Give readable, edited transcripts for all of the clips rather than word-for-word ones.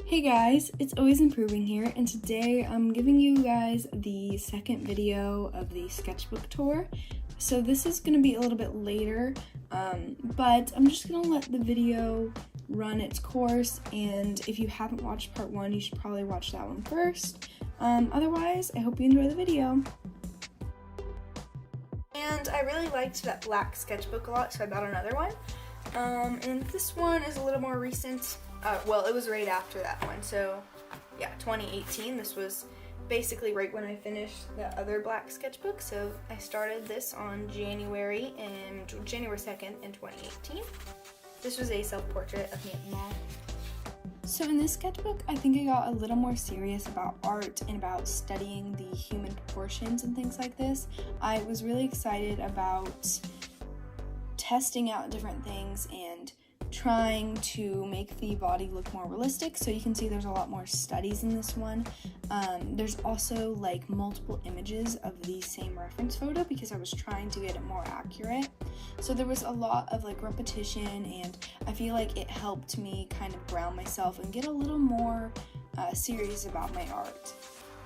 Hey guys, it's Always Improving here, and today I'm giving you guys the second video of the sketchbook tour. So this is going to be a little bit later, but I'm just going to let the video run its course, and if you haven't watched part one, you should probably watch that one first. Otherwise, I hope you enjoy the video. And I really liked that black sketchbook a lot, so I bought another one. And this one is a little more recent. Well, it was right after that one, so yeah, 2018. This was basically right when I finished the other black sketchbook, so I started this on January 2nd in 2018. This was a self-portrait of me at the mall. So in this sketchbook, I think I got a little more serious about art and about studying the human proportions and things like this. I was really excited about testing out different things and trying to make the body look more realistic. So you can see there's a lot more studies in this one. There's also like multiple images of the same reference photo because I was trying to get it more accurate. So there was a lot of like repetition, and I feel like it helped me kind of ground myself and get a little more serious about my art.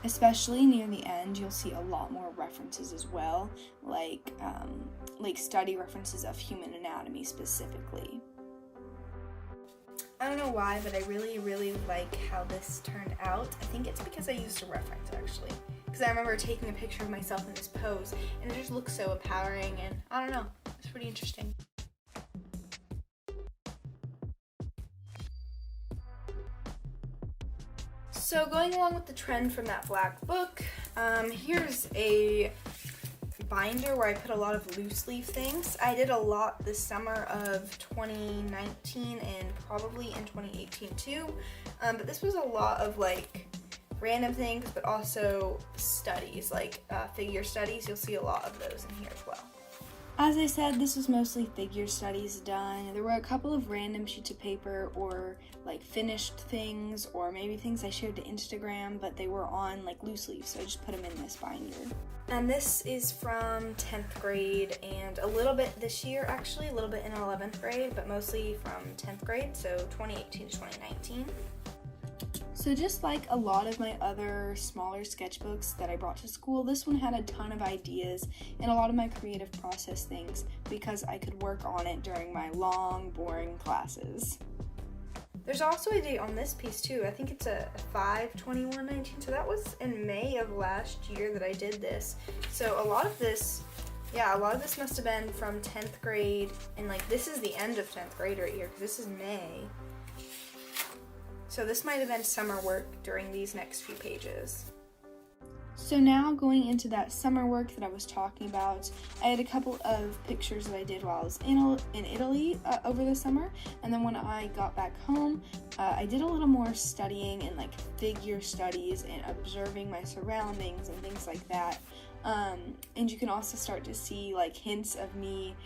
Especially near the end, you'll see a lot more references as well, like study references of human anatomy specifically. I don't know why, but I really like how this turned out. I think it's because I used a reference, actually. Because I remember taking a picture of myself in this pose, and it just looks so empowering, and I don't know, it's pretty interesting. So going along with the trend from that black book, here's a binder where I put a lot of loose leaf things. I did a lot this summer of 2019 and probably in 2018 too, but this was a lot of like random things, but also studies, like figure studies. You'll see a lot of those in here as well. As I said, this was mostly figure studies done. There were a couple of random sheets of paper or like finished things, or maybe things I shared to Instagram, but they were on like loose leaves, so I just put them in this binder. And this is from 10th grade and a little bit this year, actually, a little bit in 11th grade, but mostly from 10th grade, so 2018 to 2019. So just like a lot of my other smaller sketchbooks that I brought to school, this one had a ton of ideas and a lot of my creative process things because I could work on it during my long, boring classes. There's also a date on this piece too. I think it's a 5/21/19, so that was in May of last year that I did this. So a lot of this must have been from 10th grade, and like this is the end of 10th grade right here because this is May. So this might have been summer work during these next few pages. So now going into that summer work that I was talking about, I had a couple of pictures that I did while I was in Italy over the summer, and then when I got back home, I did a little more studying and like figure studies and observing my surroundings and things like that. And you can also start to see like hints of me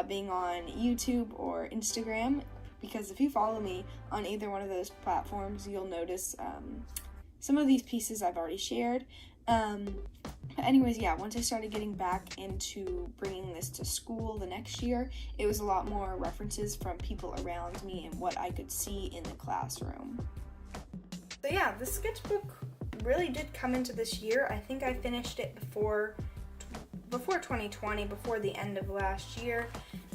being on YouTube or Instagram, because if you follow me on either one of those platforms, you'll notice some of these pieces I've already shared. But anyways, yeah, once I started getting back into bringing this to school the next year, it was a lot more references from people around me and what I could see in the classroom. So yeah, the sketchbook really did come into this year. I think I finished it before 2020, before the end of last year.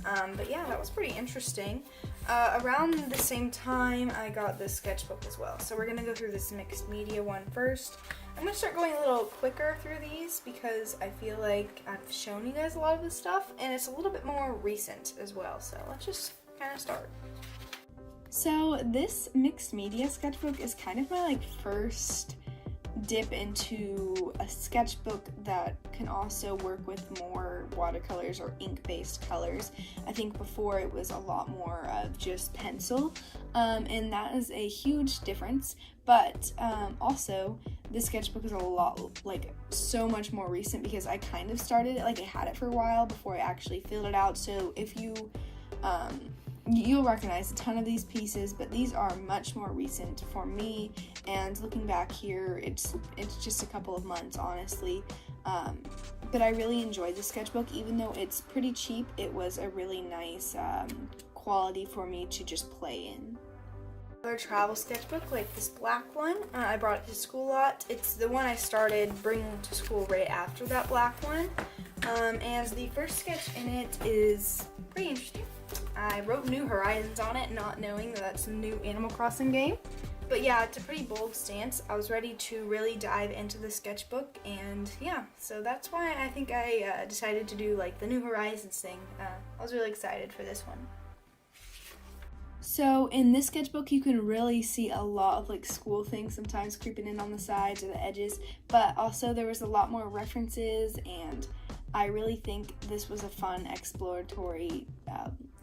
But yeah, that was pretty interesting. Around the same time, I got this sketchbook as well. So we're going to go through this mixed media one first. I'm going to start going a little quicker through these because I feel like I've shown you guys a lot of this stuff, and it's a little bit more recent as well. So let's just kind of start. So this mixed media sketchbook is kind of my like first dip into a sketchbook that can also work with more watercolors or ink-based colors. I think before it was a lot more of just pencil, and that is a huge difference, but also this sketchbook is a lot, like so much more recent because I kind of started it, like I had it for a while before I actually filled it out. So if you'll recognize a ton of these pieces, but these are much more recent for me, and looking back here, it's just a couple of months, honestly, but I really enjoyed the sketchbook. Even though it's pretty cheap, it was a really nice quality for me to just play in. Another travel sketchbook like this black one. I brought it to school a lot. It's the one I started bringing to school right after that black one. And the first sketch in it is pretty interesting. I wrote New Horizons on it, not knowing that that's a new Animal Crossing game. But yeah, it's a pretty bold stance. I was ready to really dive into the sketchbook, and yeah, so that's why I think I decided to do like the New Horizons thing. I was really excited for this one. So in this sketchbook, you can really see a lot of like school things sometimes creeping in on the sides or the edges, but also there was a lot more references, and I really think this was a fun exploratory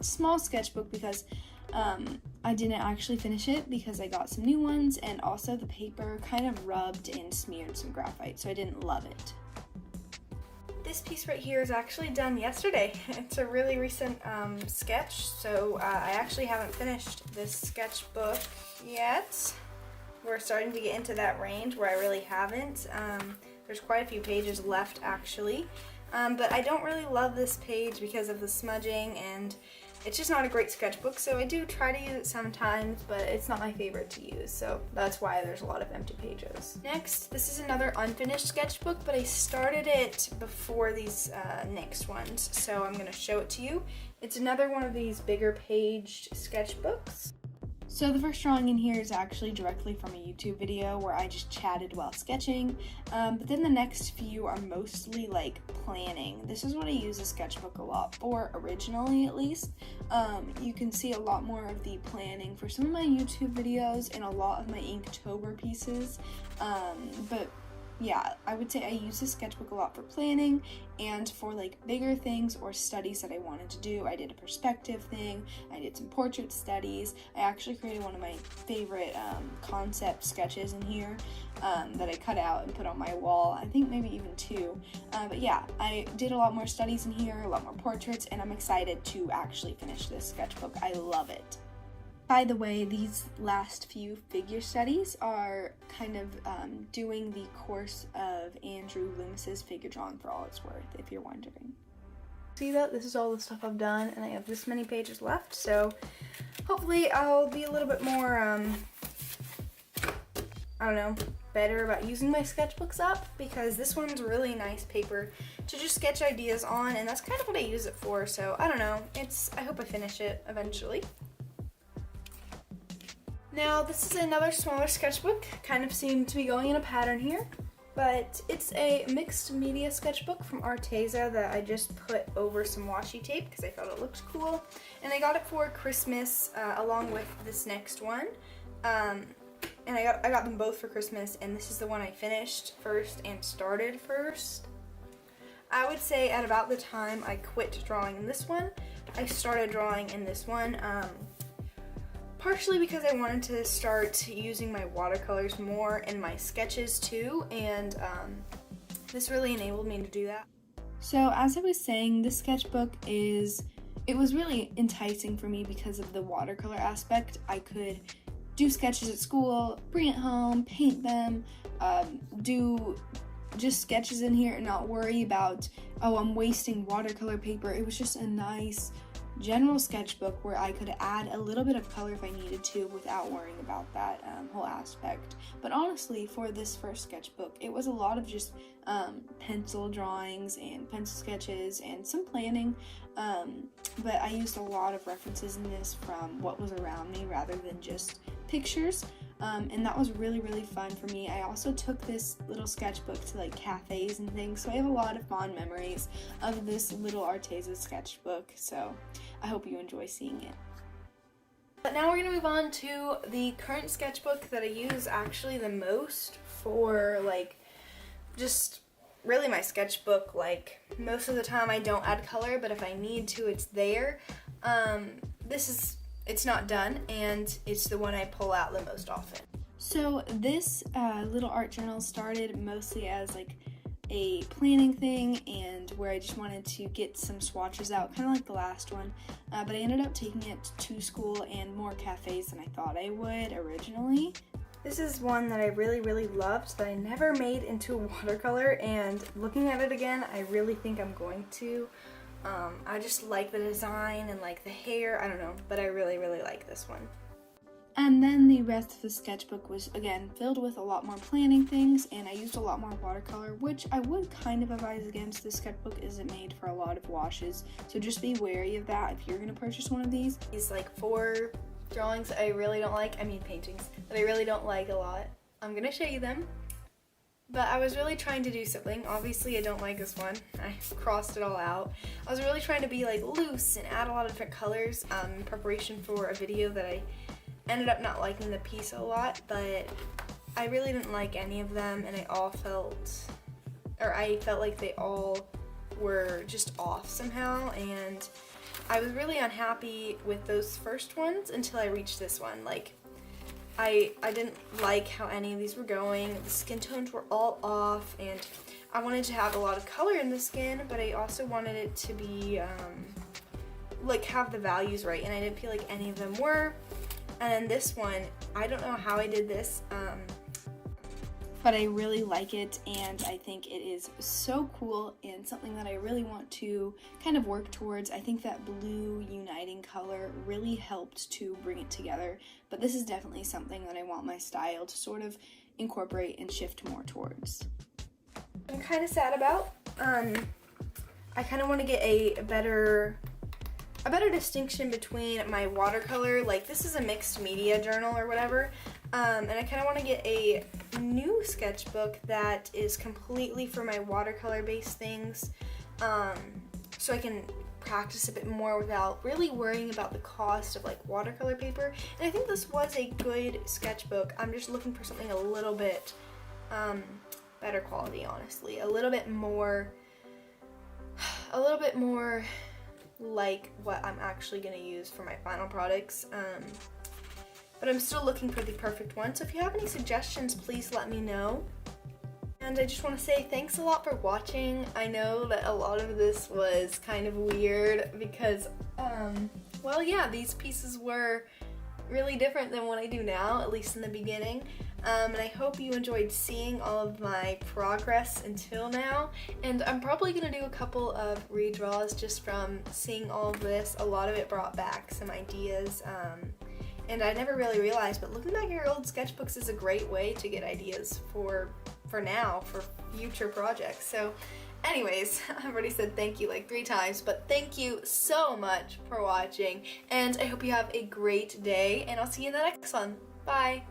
small sketchbook because I didn't actually finish it because I got some new ones, and also the paper kind of rubbed and smeared some graphite, so I didn't love it. This piece right here is actually done yesterday. It's a really recent sketch, so I actually haven't finished this sketchbook yet. We're starting to get into that range where I really haven't. There's quite a few pages left actually, but I don't really love this page because of the smudging, and it's just not a great sketchbook, so I do try to use it sometimes, but it's not my favorite to use, so that's why there's a lot of empty pages. Next, this is another unfinished sketchbook, but I started it before these next ones, so I'm gonna show it to you. It's another one of these bigger paged sketchbooks. So the first drawing in here is actually directly from a YouTube video where I just chatted while sketching, but then the next few are mostly like planning. This is what I use a sketchbook a lot for, originally at least. You can see a lot more of the planning for some of my YouTube videos and a lot of my Inktober pieces, but yeah, I would say I use this sketchbook a lot for planning and for like bigger things or studies that I wanted to do. I did a perspective thing, I did some portrait studies. I actually created one of my favorite concept sketches in here that I cut out and put on my wall. I think maybe even two. But yeah, I did a lot more studies in here, a lot more portraits, and I'm excited to actually finish this sketchbook. I love it. By the way, these last few figure studies are kind of doing the course of Andrew Loomis's figure drawing for all it's worth, if you're wondering. See that? This is all the stuff I've done, and I have this many pages left, so hopefully I'll be a little bit more, I don't know, better about using my sketchbooks up, because this one's really nice paper to just sketch ideas on, and that's kind of what I use it for, so I don't know. I hope I finish it eventually. Now, this is another smaller sketchbook, kind of seem to be going in a pattern here, but it's a mixed media sketchbook from Arteza that I just put over some washi tape because I thought it looked cool, and I got it for Christmas along with this next one, and I got them both for Christmas, and this is the one I finished first and started first. I would say at about the time I quit drawing in this one, I started drawing in this one. Partially because I wanted to start using my watercolors more in my sketches too, and this really enabled me to do that. So as I was saying, this sketchbook it was really enticing for me because of the watercolor aspect. I could do sketches at school, bring it home, paint them, do just sketches in here and not worry about, oh, I'm wasting watercolor paper. It was just a nice general sketchbook where I could add a little bit of color if I needed to without worrying about that whole aspect. But honestly, for this first sketchbook, it was a lot of just pencil drawings and pencil sketches and some planning, but I used a lot of references in this from what was around me rather than just pictures, and that was really, really fun for me. I also took this little sketchbook to like cafes and things, so I have a lot of fond memories of this little Arteza sketchbook, so I hope you enjoy seeing it. But now we're going to move on to the current sketchbook that I use actually the most for like just really my sketchbook. Like most of the time I don't add color, but if I need to, it's there. It's not done, and it's the one I pull out the most often. So this little art journal started mostly as like a planning thing and where I just wanted to get some swatches out, kind of like the last one, but I ended up taking it to school and more cafes than I thought I would originally. This is one that I really, really loved that I never made into watercolor, and looking at it again, I really think I'm going to. I just like the design and like the hair, I don't know, but I really, really like this one. And then the rest of the sketchbook was, again, filled with a lot more planning things, and I used a lot more watercolor, which I would kind of advise against. This sketchbook isn't made for a lot of washes, so just be wary of that if you're going to purchase one of these. These like 4 drawings that I really don't like, paintings, that I really don't like a lot. I'm going to show you them. But I was really trying to do something. Obviously, I don't like this one. I crossed it all out. I was really trying to be like loose and add a lot of different colors in preparation for a video that I ended up not liking the piece a lot, but I really didn't like any of them, and I felt like they all were just off somehow, and I was really unhappy with those first ones until I reached this one. Like, I didn't like how any of these were going. The skin tones were all off, and I wanted to have a lot of color in the skin, but I also wanted it to be, like, have the values right, and I didn't feel like any of them were. And then this one, I don't know how I did this, but I really like it, and I think it is so cool and something that I really want to kind of work towards. I think that blue uniting color really helped to bring it together, but this is definitely something that I want my style to sort of incorporate and shift more towards. I'm kind of sad about. I kind of want to get a better distinction between my watercolor, like this is a mixed media journal or whatever, and I kind of want to get a new sketchbook that is completely for my watercolor based things, so I can practice a bit more without really worrying about the cost of like watercolor paper. And I think this was a good sketchbook. I'm just looking for something a little bit better quality, honestly, a little bit more like what I'm actually going to use for my final products, but I'm still looking for the perfect one. So if you have any suggestions, please let me know. And I just want to say thanks a lot for watching. I know that a lot of this was kind of weird because, well, yeah, these pieces were really different than what I do now, at least in the beginning. And I hope you enjoyed seeing all of my progress until now. And I'm probably going to do a couple of redraws just from seeing all of this. A lot of it brought back some ideas, and I never really realized, but looking back at your old sketchbooks is a great way to get ideas for future projects. So anyways, I've already said thank you like 3 times, but thank you so much for watching, and I hope you have a great day, and I'll see you in the next one. Bye!